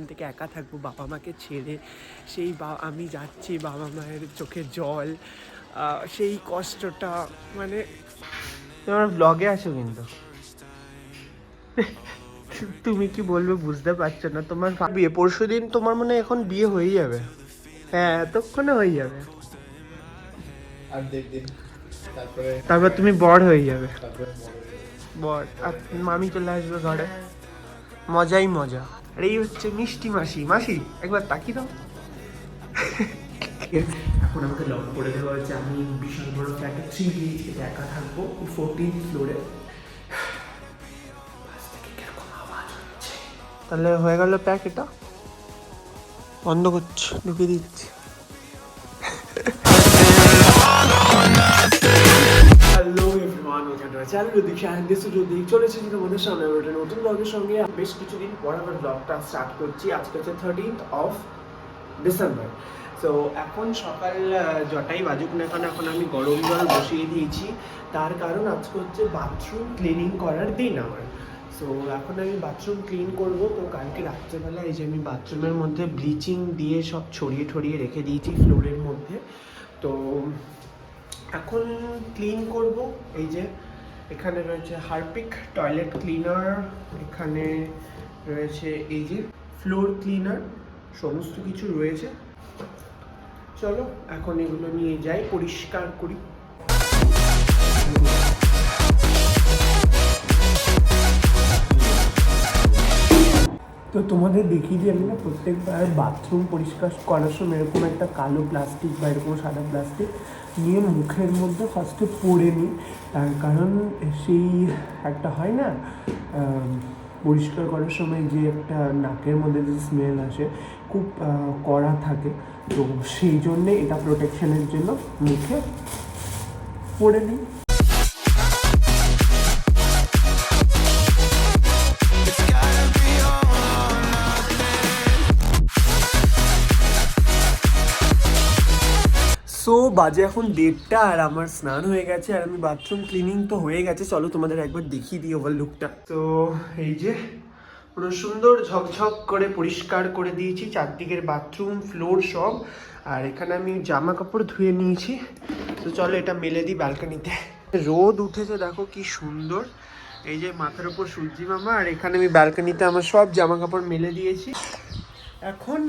থেকে একা থাকবো বাবা মাকে ছেড়ে, সেই আমি যাচ্ছি বাবা মায়ের চোখে জল, সেই কষ্টটা মানে তোমার ব্লগে আসো কিন্তু তুমি কি বলবে বুঝতে পারছো না। তোমার বিয়ে পরশু দিন, তোমার মনে এখন বিয়ে হয়ে যাবে। হ্যাঁ এতক্ষণে হয়ে যাবে, আর দিন তারপর তুমি বড় হয়ে যাবে, বড় আর মামি চলে আসবে ঘরে, মজাই মজা। আর এই হচ্ছে মিষ্টি মাসি। মাসি একবার তাকিয়ে দাও। এখন আমাকে লক করে দেওয়া হয়েছে, আমি বিশাল বড় ফ্ল্যাটে 3 BHK একা থাকবো 14th ফ্লোরে। তাহলে হয়ে গেল প্যাক, এটা বন্ধ করছি, ঢুকিয়ে দিচ্ছি। Hello everyone, welcome to my channel Rudik Shahin. Rudik চলে এসেছি তোমাদের সামনে একটা নতুন ব্লগের সঙ্গে। বেশ কিছুদিন পর আবার ব্লগটা স্টার্ট করছি। আজকে হচ্ছে 13th of December। সো এখন সকাল যটাই বাজুক না কেন, এখন আমি গরম জল বসিয়ে দিয়েছি। তার কারণ আজকে হচ্ছে বাথরুম ক্লিনিং করার দিন আমার। সো এখন আমি বাথরুম ক্লিন করবো। তো কালকে রাত্রেবেলা এই যে আমি বাথরুমের মধ্যে ব্লিচিং দিয়ে সব ছড়িয়ে ছড়িয়ে রেখে দিয়েছি ফ্লোরের মধ্যে। তো এখন ক্লিন করব। এই যে এখানে রয়েছে হারপিক টয়লেট ক্লিনার, এখানে রয়েছে এই যে ফ্লোর ক্লিনার, সমস্ত কিছু রয়েছে। চলো এখন এগুলো নিয়ে যাই, পরিষ্কার করি। তো তোমাদের দেখিয়ে দিই, আমি না প্রত্যেকবার বাথরুম পরিষ্কার করার সময় এরকম একটা কালো প্লাস্টিক বা এরকম সাদা প্লাস্টিক নিয়ে মুখের মধ্যে ফার্স্টে পরে নিই। তার কারণ সেই একটা হয় না পরিষ্কার করার সময় যে একটা নাকের মধ্যে যে স্মেল আসে, খুব কড়া থাকে। তো সেই জন্যে এটা প্রোটেকশনের জন্য মুখে পরে নিই। সো বাজে এখন 1:30 আর আমার স্নান হয়ে গেছে আর আমি বাথরুম ক্লিনিং তো হয়ে গেছে। চলো তোমাদের একবার দেখিয়ে দিই ওভার লুকটা। তো এই যে পুরো সুন্দর ঝকঝক করে পরিষ্কার করে দিয়েছি চারদিকের বাথরুম ফ্লোর সব। আর এখানে আমি জামা কাপড় ধুয়ে নিয়েছি। তো চলো এটা মেলে দিই ব্যালকনিতে। রোদ উঠেছে দেখো কি সুন্দর, এই যে মাথার উপর সূর্যি মামা। আর এখানে আমি ব্যালকনিতে আমার সব জামা কাপড় মেলে দিয়েছি। এখন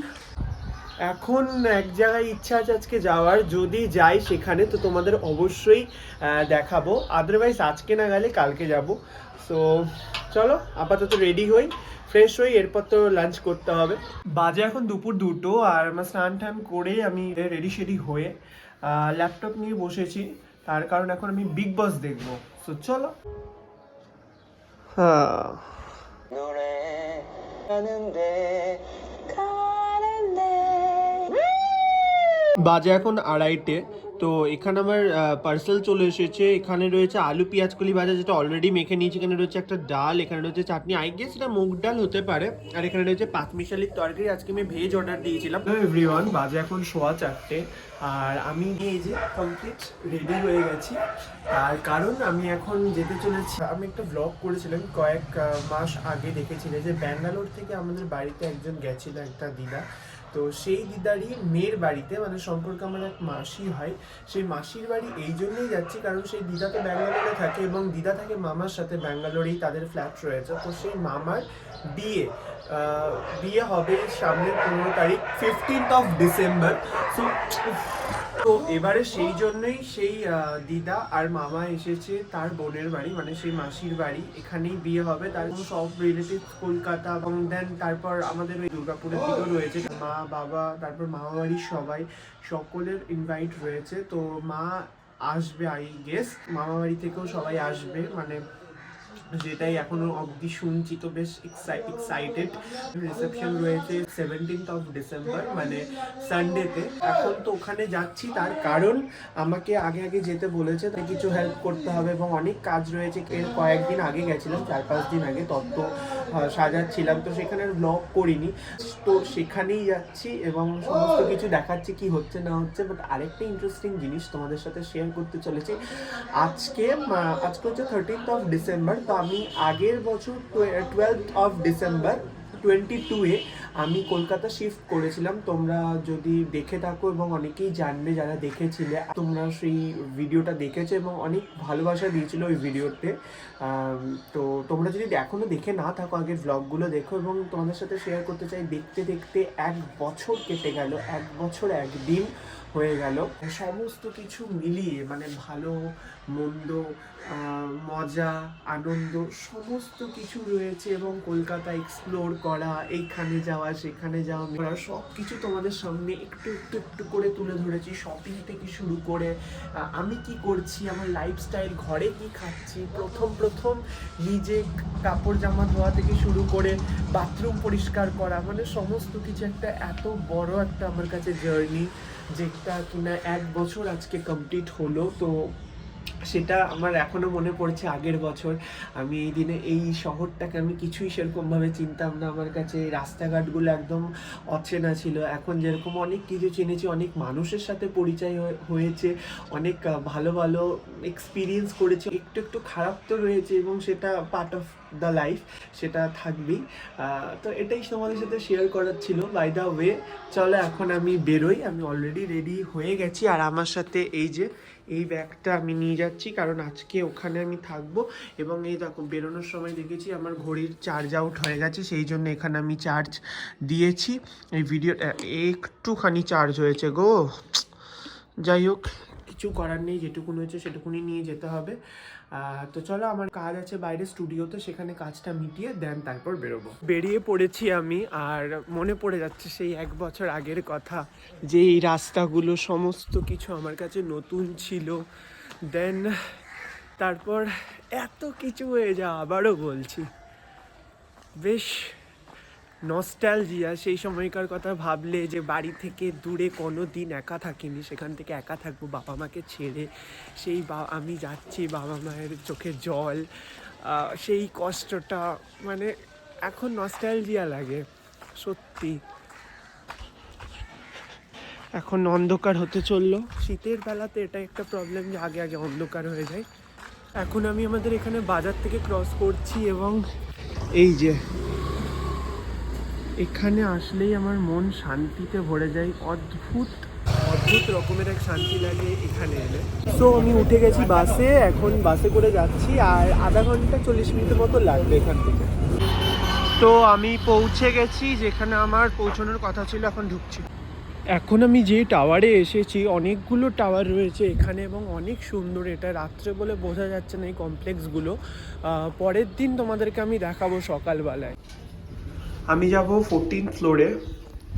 এক জায়গায় ইচ্ছা আছে আজকে যাওয়ার, যদি যাই সেখানে তো তোমাদের অবশ্যই দেখাবো। আদারওয়াইজ আজকে না গেলে কালকে যাব। সো চলো আপাতত রেডি হই, ফ্রেশ হই, এরপর তো লাঞ্চ করতে হবে। বাজে এখন দুপুর 2টো আর আমার স্নান টান করে আমি রেডি শেডি হয়ে ল্যাপটপ নিয়ে বসেছি। তার কারণ এখন আমি বিগ বস দেখবো। সো চলো। হ্যাঁ বাজে এখন 2:30। তো এখানে আমার পার্সেল চলে এসেছে। এখানে রয়েছে আলু পেঁয়াজ কলি ভাজা, যেটা অলরেডি মেখে নিয়েছি। এখানে রয়েছে একটা ডাল, এখানে রয়েছে চাটনি, আই গেস এটা মুগ ডাল হতে পারে। আর এখানে রয়েছে পাঁচমিশালির তরকারি। আজকে আমি ভেজ অর্ডার দিয়েছিলাম। এভরিওয়ান, বাজে এখন 4:15 আর আমি এই যে কমপ্লিট রেডি হয়ে গেছি। আর কারণ আমি এখন যেতে চলেছি, আমি একটা ব্লগ করেছিলাম কয়েক মাস আগে, দেখেছিলে যে ব্যাঙ্গালোর থেকে আমাদের বাড়িতে একজন গেছিল, একটা দিদা। তো সেই দিদারই মেয়ের বাড়িতে, মানে সম্পর্কে আমার এক মাসি হয়, সেই মাসির বাড়ি এই জন্যই যাচ্ছি কারণ সেই দিদা তো ব্যাঙ্গালোরে থাকে এবং দিদা থাকে মামার সাথে, ব্যাঙ্গালোরেই তাদের ফ্ল্যাট রয়েছে। তো সেই মামার বিয়ে হবে সামনের 15 তারিখ, 15th of December। তো এবারে সেই জন্যই সেই দিদা আর মামা এসেছে তার বোনের বাড়ি, মানে সেই মাসির বাড়ি, এখানেই বিয়ে হবে। তার সব রিলেটিভ কলকাতা এবং দেন তারপর আমাদের ওই দুর্গাপুরের দিকেও রয়েছে মা বাবা, তারপর মামা বাড়ির সবাই, সকলের ইনভাইট রয়েছে। তো মা আসবে আই গেস, মামা বাড়ি থেকেও সবাই আসবে, মানে যেটাই এখনো অবধি শুনছি। তো বেশ এক্সাইটেড। রিসেপশন রয়েছে 17th of December, মানে সানডেতে। এখন তো ওখানে যাচ্ছি, তার কারণ আমাকে আগে যেতে বলেছে, তাই কিছু হেল্প করতে হবে এবং অনেক কাজ রয়েছে। এর কয়েকদিন আগে গেছিলাম, 4-5 দিন আগে, তত্ত্ব সাজাচ্ছিলাম, তো সেখানে ব্লগ করিনি। তো সেখানেই যাচ্ছি এবং সমস্ত কিছু দেখাচ্ছি কি হচ্ছে না হচ্ছে। বাট আরেকটা ইন্টারেস্টিং জিনিস তোমাদের সাথে শেয়ার করতে চলেছি। আজকে হচ্ছে 13th of December। তো আমি আগের বছর 12th of December 22-এ আমি কলকাতা শিফট করেছিলাম, তোমরা যদি দেখে থাকো এবং অনেকেই জানবে যারা দেখেছিলে, তোমরা সেই ভিডিওটা দেখেছো এবং অনেক ভালোবাসা দিয়েছিল ওই ভিডিওতে। তো তোমরা যদি এখনও দেখে না থাকো আগের ভ্লগগুলো দেখো, এবং তোমাদের সাথে শেয়ার করতে চাই, দেখতে দেখতে 1 বছর কেটে গেল, 1 বছর 1 দিন হয়ে গেল। সমস্ত কিছু মিলিয়ে মানে ভালো মন্দ, মজা আনন্দ সমস্ত কিছু রয়েছে, এবং কলকাতা এক্সপ্লোর করা, এইখানে যাওয়া সেখানে যাওয়া সব কিছু তোমাদের সামনে একটু একটু একটু করে তুলে ধরেছি। শপিং থেকে শুরু করে আমি কি করছি, আমার লাইফস্টাইল, ঘরে কি খাচ্ছি, প্রথম নিজে কাপড় জামা ধোয়া থেকে শুরু করে বাথরুম পরিষ্কার করা, মানে সমস্ত কিছু একটা এত বড় একটা আমার কাছে জার্নি, যেটা কিনা 1 বছর আজকে কমপ্লিট হলো। তো সেটা আমার এখনও মনে পড়ছে আগের বছর আমি এই দিনে এই শহরটাকে আমি কিছুই সেরকমভাবে চিনতাম না, আমার কাছে এই রাস্তাঘাটগুলো একদম অচেনা ছিল। এখন যেরকম অনেক কিছু চিনেছি, অনেক মানুষের সাথে পরিচয় হয়েছে, অনেক ভালো ভালো এক্সপিরিয়েন্স করেছি, একটু একটু খারাপ তো রয়েছে এবং সেটা পার্ট অফ দ্য লাইফ, সেটা থাকবেই। তো এটাই তোমাদের সাথে শেয়ার করার ছিল। বাই দ্য ওয়ে, চলো এখন আমি বেরোই, আমি অলরেডি রেডি হয়ে গেছি, আর আমার সাথে এই ব্যাগটা আমি নিয়ে যাচ্ছি কারণ আজকে ওখানে আমি থাকবো। এবং এই দেখো বেরোনোর সময় দেখেছি আমার ঘড়ির চার্জ আউট হয়ে গেছে, সেই জন্য এখানে আমি চার্জ দিয়েছি। এই ভিডিওটা একটুখানি চার্জ হয়েছে গো, যাই হোক কিছু করার নেই, যেটুকুন হয়েছে সেটুকুনি নিয়ে যেতে হবে। তো চলো, আমার কাজ আছে বাইরে স্টুডিওতে, সেখানে কাজটা মিটিয়ে দেন তারপর বেরোবো। বেরিয়ে পড়েছি আমি, আর মনে পড়ে যাচ্ছে সেই 1 বছর আগের কথা, যে এই রাস্তাগুলো সমস্ত কিছু আমার কাছে নতুন ছিল। দেন তারপর এত কিছু হয়ে যা আবারও বলছি, বেশ নস্টালজিয়া সেই সময়কার কথা ভাবলে, যে বাড়ি থেকে দূরে কোনো দিন একা থাকিনি, সেখান থেকে একা থাকবো বাবা মাকে ছেড়ে, সেই আমি যাচ্ছি, বাবা মায়ের চোখে জল, সেই কষ্টটা, মানে এখন নস্টালজিয়া লাগে সত্যি। এখন অন্ধকার হতে চললো, শীতের বেলাতে এটা একটা প্রবলেম যে আগে আগে অন্ধকার হয়ে যায়। এখন আমি আমাদের এখানে বাজার থেকে ক্রস করছি, এবং এই যে এখানে আসলেই আমার মন শান্তিতে ভরে যায়, অদ্ভুত রকমের এক শান্তি লাগে এখানে এলে। সো আমি উঠে গেছি বাসে, এখন বাসে করে যাচ্ছি, আর আধা ঘন্টা 40 মিনিটের মতো লাগবে এখান থেকে। তো আমি পৌঁছে গেছি যেখানে আমার পৌঁছানোর কথা ছিল, এখন ঢুকছি। এখন আমি যে টাওয়ারে এসেছি, অনেকগুলো টাওয়ার রয়েছে এখানে এবং অনেক সুন্দর, এটা রাত্রে বলে বোঝা যাচ্ছে না এই কমপ্লেক্সগুলো। পরের দিন তোমাদেরকে আমি দেখাবো সকালবেলায়। আমি যাব 14th ফ্লোরে,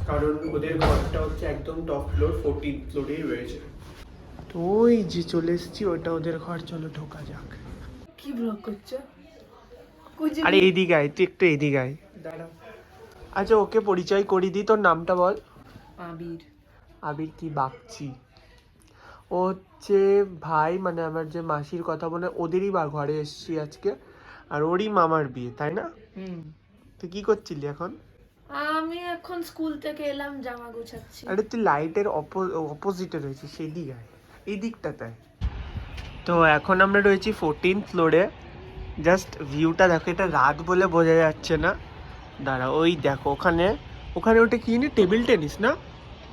কারণ ওদের ঘরটা হচ্ছে একদম টপ ফ্লোর, 14th ফ্লোরেই রয়েছে। তো ওই যে চলে এসেছি, ওটা ওদের ঘর, চলো ঢোকা যাক। কি ব্লগ করছো? আরে এইদিকে আয়, তুই একটু এইদিকে আয়। দাঁড়া, আচ্ছা ওকে পরিচয় করিয়ে দিই, তোর নামটা বল। আবির। আবির কি বাগচি? ও হচ্ছে ভাই, মানে আমার যে মাসির কথা বলে ওদেরই ঘরে এসেছি আজকে, আর ওরই মামার বিয়ে, তাই না? তুই কি করছিলি এখন? আমি এখন স্কুল থেকে এলাম, জামা গোছাচ্ছি। আরে তুই লাইটের অপোজিটে রয়েছিস, সেই দিক আয়, এই দিকটাতে। তো এখন আমরা রয়েছি 14th ফ্লোরে, জাস্ট ভিউটা দেখো, এটা রাত বলে বোঝা যাচ্ছে না। দাঁড়া, ওই দেখো ওখানে ওটা কি নি, টেবিল টেনিস না?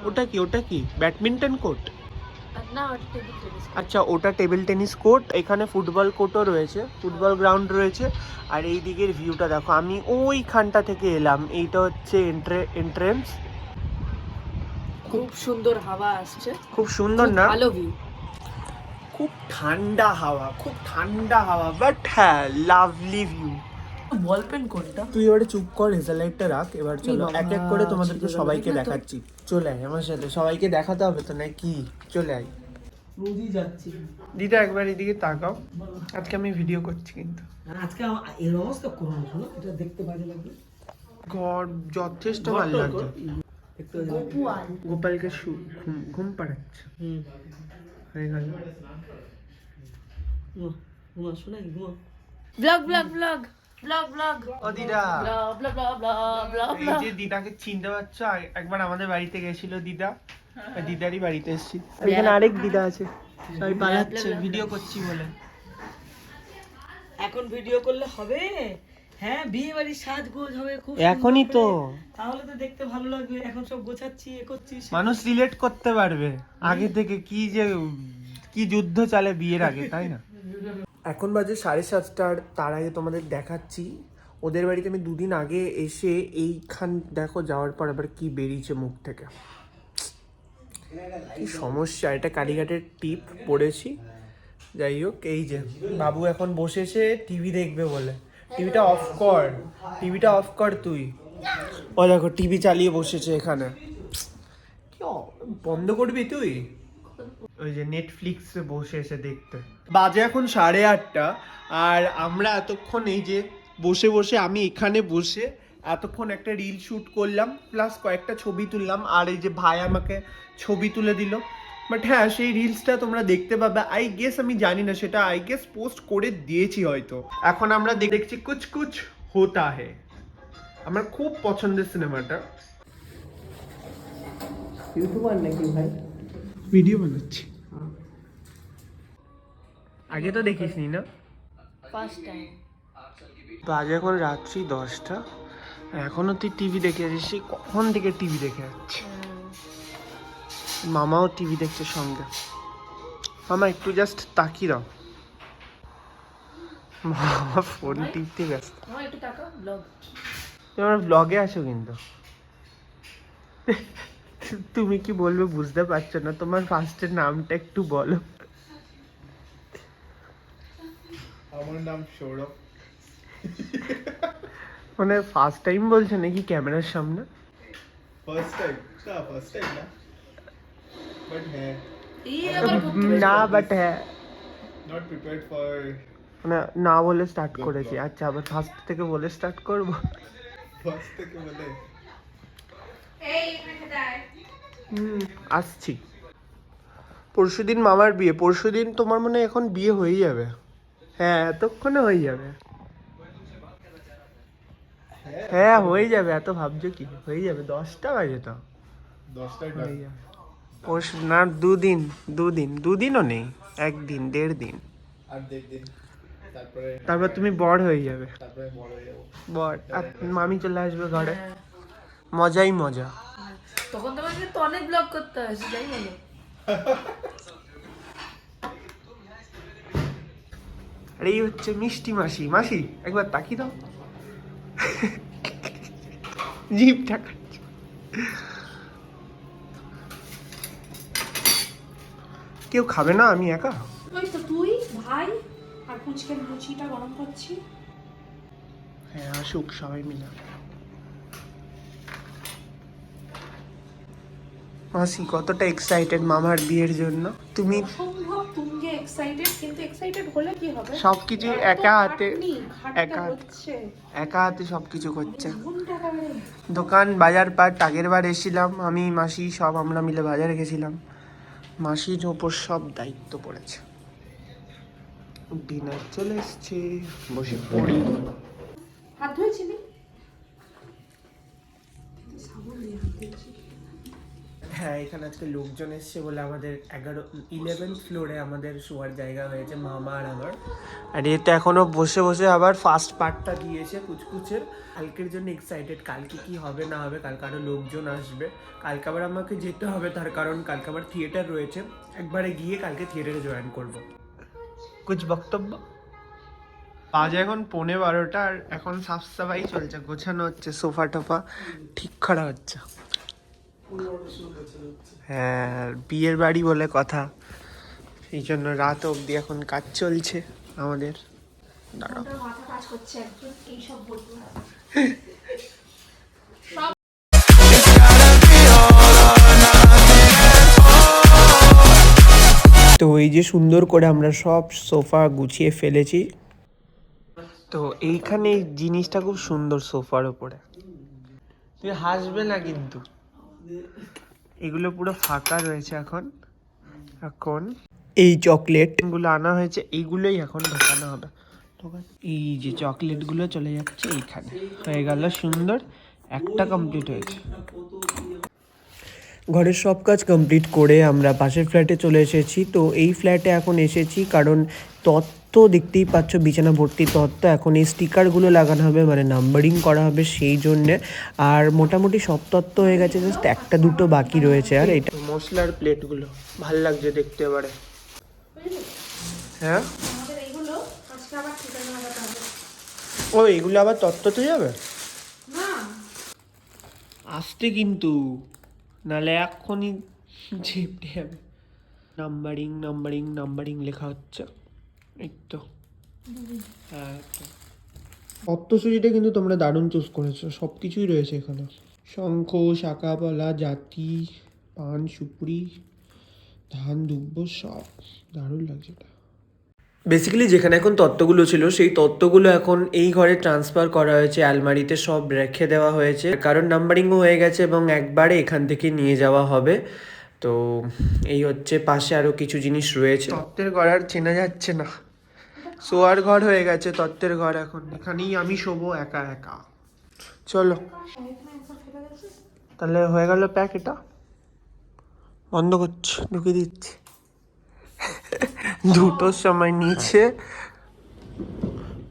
ওটা কি ব্যাডমিন্টন কোর্ট? না, ওটা টেবিল টেনিস। আচ্ছা, ওটা টেবিল টেনিস কোর্ট। এখানে ফুটবল কোর্টও রয়েছে, ফুটবল গ্রাউন্ড রয়েছে। আর এই দিকের ভিউটা দেখো, আমি ওইখানটা থেকে এলাম, এইটা হচ্ছে এন্ট্রেন্স। খুব সুন্দর হাওয়া আসছে, খুব সুন্দর না? ভালো ভিউ, খুব ঠান্ডা হাওয়া, বাট হ্যাঁ লাভলি ভিউ। বল পেন কোনটা? তুই এবারে চুপ কর, হেজালাইটটা রাখ। এবার চলো এক এক করে তোমাদেরকে সবাইকে দেখাচ্ছি। চলে আয় আমার সাথে, সবাইকে দেখাতে হবে তো নাকি? চলে আয়। রোজই যাচ্ছি। দিদা একবার এদিকে তাকাও, আজকে আমি ভিডিও করছি কিন্তু। আজকে এর অবস্থা করো না, শোনো, এটা দেখতে বাজে লাগবে। ঘর যথেষ্ট ভালো লাগছে, দেখতে বাজে লাগবে। গোপালকে ঘুম পাড়াচ্ছে, হয়ে গেল। ঘুমা, শোনা ঘুমা। ব্লগ ও দিদা, ব্লগ। এই যে দিদাকে চিনতে পারছো, একবার আমাদের বাড়িতে গেছিল দিদা, দিদারই বাড়িতে এসেছি। এখানে আরেক দিদা আছে, সবাই পালাচ্ছে ভিডিও করছি বলে। এখন ভিডিও করলে হবে? হ্যাঁ, বিয়ে বাড়ির সাজগোজ হবে খুব এখনই সুন্দর তো করে। তাহলে তো দেখতে ভালো লাগবে। এখন সব গোছাচ্ছি, এ করছি, সে মানুষ রিলেট করতে পারবে আগে থেকে কি যুদ্ধ চলে বিয়ের আগে, তাই না? এখন বাজে 7:30, তার আগে তোমাদের দেখাচ্ছি ওদের বাড়িতে আমি 2 দিন আগে এসে এইখান দেখো যাওয়ার পর আবার কি বেরিয়েছে মুখ থেকে, কি সমস্যা। এটা কালীঘাটের টিপ পড়েছি। যাই হোক, এই যে বাবু এখন বসেছে টিভি দেখবে বলে। টিভিটা অফ কর, টিভিটা অফ কর তুই। ও দেখো টিভি চালিয়ে বসেছে এখানে। কি বন্ধ করবি তুই? ওই যে নেটফ্লিক্সে বসে এসে দেখতে। বাজে এখন 8:30, আর আমরা এতক্ষণ এই যে বসে বসে আমি এখানে বসে এতক্ষণ একটা রিল শুট করলাম, প্লাস কয়েকটা ছবি তুললাম, আর এই যে ভাই আমাকে ছবি তুলে দিল। বাট হ্যাঁ, সেই রিলসটা তোমরা দেখতে পাবে আই গেস, আমি জানি না, সেটা আই গেস পোস্ট করে দিয়েছি হয়তো। এখন আমরা দেখছি কুছ কুছ হোতা হে, আমার খুব পছন্দের সিনেমাটা। ইউটিউবার নাকি ভাই? ভিডিও বানাচ্ছি। আগে তো দেখিসনি না? First time. বাজে এখন রাত্রি 10টা, এখনো তুই টিভি দেখে আছিস? সেই কখন থেকে টিভি দেখে যাচ্ছে। মামাও টিভি দেখছে সঙ্গে। মামা একটু জাস্ট তাকিয়ে দাও। মামা ফোন টিপতে ব্যস্ত। আমার একটু টাকা ব্লগ। তোমার ব্লগে আছো কিন্তু। তুমি কি বলবে বুঝতে পারছো না, তোমার ফার্স্টের নামটা একটু বলো। আমার নাম সৌরভ। মানে ফার্স্ট টাইম বলছো নাকি ক্যামেরার সামনে? ফার্স্ট টাইম না, বাট হ্যাঁ, এই আবার না বাট হ্যাঁ, নট প্রিপেয়ার্ড ফর মানে না বলে স্টার্ট করেছি। আচ্ছা, আবার ফার্স্ট থেকে বলে স্টার্ট করবো? ফার্স্ট থেকে বলে আসছি। পরশুদিন মামার বিয়ে, পরশুদিন তোমার মনে হয় এখন বিয়ে হয়ে যাবে। হ্যাঁ, এতক্ষণে হয়ে যাবে। হ্যাঁ হয়ে যাবে, এত ভাবছো কি? হয়ে যাবে, 10টা বাজে তো। 10টায় হয়ে যাবে পরশু না, 2 দিনও নেই, 1 দিন 1.5 দিন, আর দিন তারপরে তারপর তুমি বড় হয়ে যাবে। তারপরে বড় হয়ে যাবো। বড় আর মামি চলে আসবে ঘরে, মজাই মজা। তখন তোমাকে তো অনেক ব্লগ করতে হয়, যাই বলো। আর এই হচ্ছে মিষ্টি মাসি। মাসি একবার তাকিয়ে দাও, জিভটা কাটছে। কেউ খাবে না, আমি একা। ওই তো তুই, ভাই আর পুচকের লুচিটা গরম করছি। হ্যাঁ আসুক সবাই মিলে। মাসি কতটা এক্সাইটেড মামার বিয়ের জন্য? তুমি অসম্ভব তুঙ্গে এক্সাইটেড, কিন্তু এক্সাইটেড হলে কি হবে? সবকিছু এত একা হাতে, খাটনি, খাটটা একা হাতে। হচ্ছে। একা হাতে সবকিছু করছে। দ্বিগুণ টাকা বেড়ে দোকান বাজার পাট, আগের বার এসেছিলাম আমি মাসি সব আমরা মিলে বাজারে গেছিলাম। মাসির ওপর সব দায়িত্ব পড়েছে। ডিনার চলে এসছে, বসে পড়ি। হাত ধুয়েছিলি? সাবন দিয়ে হাত ধুয়েছি। হ্যাঁ, এখানে আজকে লোকজন এসছে বলে আমাদের 11th ফ্লোরে আমাদের শোয়ার জায়গা হয়েছে মামা আর আমার। আর এ তো এখনো বসে বসে আবার ফার্স্ট পার্টটা দিয়েছে কুচকুচের। কালকের জন্য এক্সাইটেড, কালকে কি হবে না হবে, কালকে আরও লোকজন আসবে। কালকে আবার আমাকে যেতে হবে, তার কারণ কালকে আবার থিয়েটার রয়েছে, একবারে গিয়ে কালকে থিয়েটারে জয়েন করব। কুছ বক্তব্য? বাজে এখন 11:15, আর এখন সাফ সাফাই চলছে, গোছানো হচ্ছে, সোফা টোফা ঠিক করা হচ্ছে। হ্যাঁ, বিয়ের বাড়ি বলে কথা, সেই জন্য রাত অবধি এখন কাজ চলছে আমাদের। দাঁড়াও, ওটা মাথা কাজ করছে একজন, এইসব বলবো না। তো এই যে সুন্দর করে আমরা সব সোফা গুছিয়ে ফেলেছি। তো এইখানে এই জিনিসটা খুব সুন্দর সোফার উপরে। তুই হাসবে না কিন্তু, এগুলো পুরো ফাঁকা রয়েছে এখন। এখন এই চকলেট গুলো আনা হয়েছে, এইগুলোই এখন ঢোকানো হবে। এই যে চকলেট গুলো চলে যাচ্ছে এইখানে, হয়ে গেল সুন্দর, একটা কমপ্লিট হয়েছে। ঘরের সব কাজ কমপ্লিট করে আমরা পাশের ফ্ল্যাটে চলে এসেছি। তো এই ফ্ল্যাটে এখন এসেছি কারণ তো দেখতেই পাচ্ছ বিছানা ভর্তি তত্ত্ব। এখন এই স্টিকারগুলো লাগানো হবে, মানে নাম্বারিং করা হবে সেই জন্যে। আর মোটামুটি সব তত্ত্ব হয়ে গেছে, জাস্ট একটা দুটো বাকি রয়েছে। আর এটা মশলার প্লেটগুলো ভাল লাগছে দেখতে এবারে। হ্যাঁ আমাদের এইগুলো আজকে আবার ঠিকানা লাগাতে হবে। ও এগুলো আবার তত্ত্বতে যাবে না আসতে, কিন্তু নাহলে এক্ষুনি ঝেপটে যাবে। নাম্বারিং নাম্বারিং নাম্বারিং লেখা হচ্ছে, এই তো। হ্যাঁ তত্ত্বসূচিটা কিন্তু তোমরা দারুণ চুজ করেছো, সব কিছুই রয়েছে এখানে। শঙ্খ, শাঁখাপলা, জাতি, পান, সুপুরি, ধান, দুব্ব, সব দারুণ লাগছে এটা। বেসিক্যালি যেখানে এখন তত্ত্বগুলো ছিল সেই তত্ত্বগুলো এখন এই ঘরে ট্রান্সফার করা হয়েছে, আলমারিতে সব রেখে দেওয়া হয়েছে, কারণ নাম্বারিংও হয়ে গেছে এবং একবারে এখান থেকে নিয়ে যাওয়া হবে। তো এই হচ্ছে, পাশে আরও কিছু জিনিস রয়েছে। তত্ত্বের ঘর আর চেনা যাচ্ছে না, শোয়ার ঘর হয়ে গেছে তত্ত্বের ঘর। এখন এখানেই আমি শোবো একা একা। চলো তাহলে হয়ে গেল প্যাক, এটা বন্ধ করছি, ঢুকিয়ে দিচ্ছি। দুটোর সময় নিচে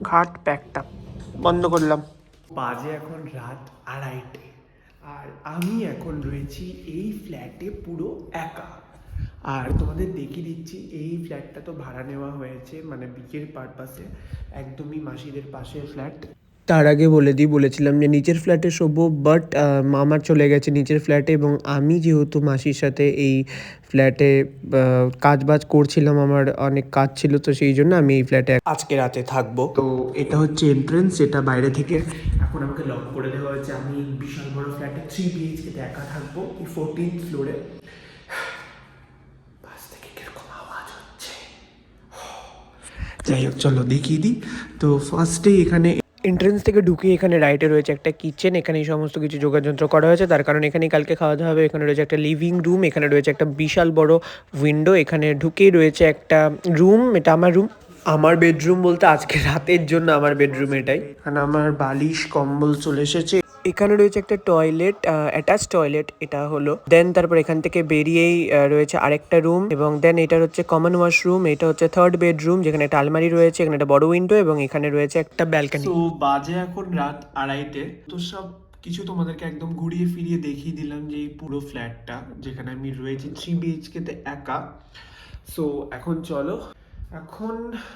ঘাট প্যাকটা বন্ধ করলাম। বাজে এখন রাত 2:30, আর আমি এখন রয়েছি এই ফ্ল্যাটে পুরো একা। আর তোমাদের দেখিয়ে দিচ্ছি, এই ফ্ল্যাটটা তো ভাড়া নেওয়া হয়েছে মানে বিকের পারপাসে, একদমই মাসিদের পাশের ফ্ল্যাট। তার আগে বলেছিলাম যে নিচের ফ্ল্যাটে শোবো, বাট মামা চলে গেছে নিচের ফ্ল্যাটে এবং আমি যেহেতু মাসির সাথে এই ফ্ল্যাটে কাজ বাজ করছিলাম, আমার অনেক কাজ ছিল, তো সেই জন্য আমি এই ফ্ল্যাটে আজকে রাতে থাকবো। তো এটা হচ্ছে এন্ট্রেন্স, এটা বাইরে থেকে এখন আমাকে লক করে দেওয়া হয়েছে। আমি বিশাল বড় ফ্ল্যাটে 3 BHK তে একা থাকবো, এই 14th ফ্লোরে। বাস থেকে কিরকম আওয়াজ হচ্ছে, যাই হোক চলো দেখিয়ে দিই। তো ফার্স্টেই এখানে এন্ট্রেন্স থেকে ঢুকে এখানে রাইটে রয়েছে একটা কিচেন, এখানে এই সমস্ত কিছু যোগাযন্ত্র করা হয়েছে, তার কারণ এখানেই কালকে খাওয়া দাওয়া হবে। এখানে রয়েছে একটা লিভিং রুম, এখানে রয়েছে একটা বিশাল বড় উইন্ডো, এখানে ঢুকেই রয়েছে একটা রুম, এটা আমার রুম, আমার বেডরুম বলতে আজকে রাতের জন্য আমার বেডরুম এটাই। এখানে আমার বালিশ কম্বল চলে এসেছে। এখানে রয়েছে একটা টয়লেট, অ্যাটাচ টয়লেট এটা হলো। দেন তারপর এখান থেকে বেরিয়েই রয়েছে আরেকটা রুম, এবং দেন এটা হচ্ছে কমন ওয়াশরুম, এটা হচ্ছে 3rd বেডরুম, যেখানে একটা আলমারি রয়েছে, এখানে একটা বড় উইন্ডো এবং এখানে রয়েছে একটা ব্যালকনি। তো বাজে এখন রাত 2:30, তো সব কিছু তোমাদেরকে একদম ঘুরিয়ে ফিরিয়ে দেখিয়ে দিলাম যে এই পুরো ফ্ল্যাটটা যেখানে আমি রয়েছি 3 BHK তে একা। সো এখন চলো, এখন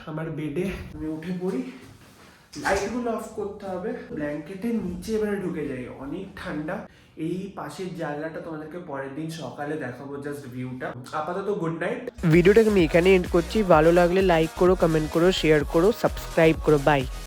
আমার বেডে আমি উঠে পড়ি, লাইটগুলো অফ করতে হবে, ব্ল্যাঙ্কেটের নিচে এবারে ঢুকে যাই, অনেক ঠান্ডা। এই পাশের জানলাটা তোমাদেরকে পরের দিন সকালে দেখাবো, জাস্ট ভিউটা। আপাতত গুড নাইট। ভিডিওটাকে আমি এখানে এন্ড করছি, ভালো লাগলে লাইক করো, কমেন্ট করো, শেয়ার করো, সাবস্ক্রাইব করো, বাই।